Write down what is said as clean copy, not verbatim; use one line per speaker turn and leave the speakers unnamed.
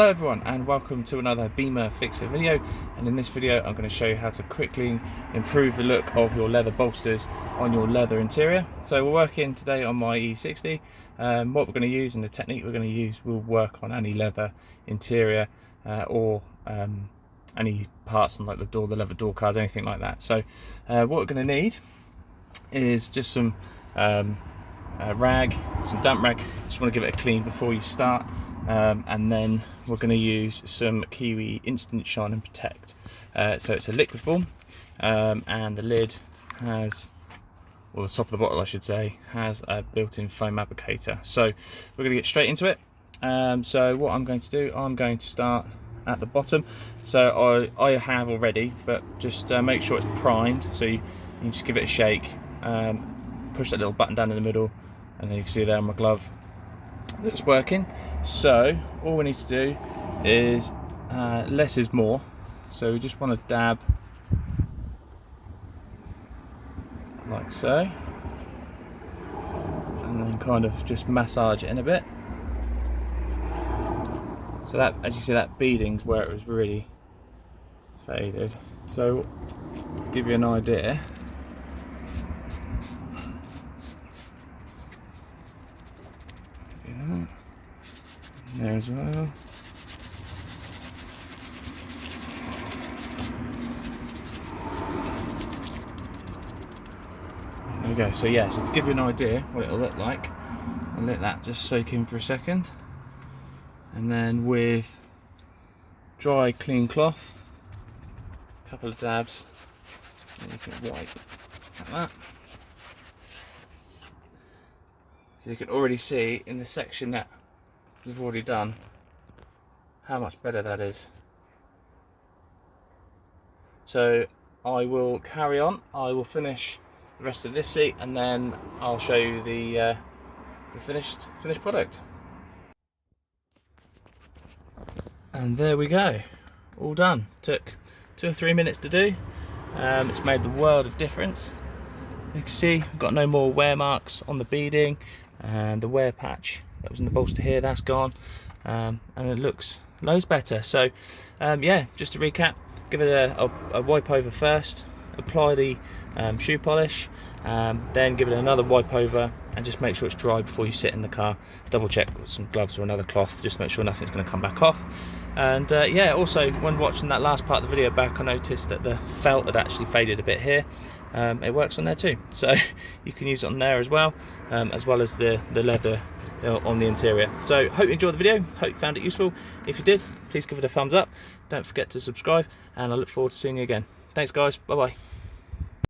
Hello everyone and welcome to another Bimmer Fixer video, and in this video I'm going to show you how to quickly improve the look of your leather bolsters on your leather interior. So we're working today on my E60. What we're going to use and the technique we're going to use will work on any leather interior or any parts on like the door, the leather door cards, anything like that. So what we're going to need is just some rag, some damp rag. Just want to give it a clean before you start. And then we're going to use some Kiwi Instant Shine and Protect. So it's a liquid form, and the lid has, or the top of the bottle I should say, has a built-in foam applicator. So we're going to get straight into it. So what I'm going to do, I'm going to start at the bottom. So I have already, but just make sure it's primed. So you can just give it a shake, push that little button down in the middle, and then you can see there on my glove that's working. So all we need to do is less is more. So we just want to dab like so, and then kind of just massage it in a bit. So that, as you see, that beading's where it was really faded. So to give you an idea, there as well. There we go. So yeah, so to give you an idea what it'll look like, I'll let that just soak in for a second, and then with dry clean cloth, a couple of dabs, and you can wipe like that. So you can already see in the section that we've already done how much better that is. So I will carry on. I will finish the rest of this seat, and then I'll show you the finished product. And there we go, all done. Took 2 or 3 minutes to do. It's made the world of difference. You can see I've got no more wear marks on the beading, and the wear patch that was in the bolster here, that's gone, and it looks loads better. So yeah, just to recap, give it a wipe over first, apply the shoe polish, then give it another wipe over, and just make sure it's dry before you sit in the car. Double check with some gloves or another cloth, just make sure nothing's going to come back off. And yeah, also when watching that last part of the video back, I noticed that the felt had actually faded a bit here. It works on there too, so you can use it on there as well as the leather on the interior. So hope you enjoyed the video, hope you found it useful. If you did, please give it a thumbs up, don't forget to subscribe, and I look forward to seeing you again. Thanks guys, bye bye.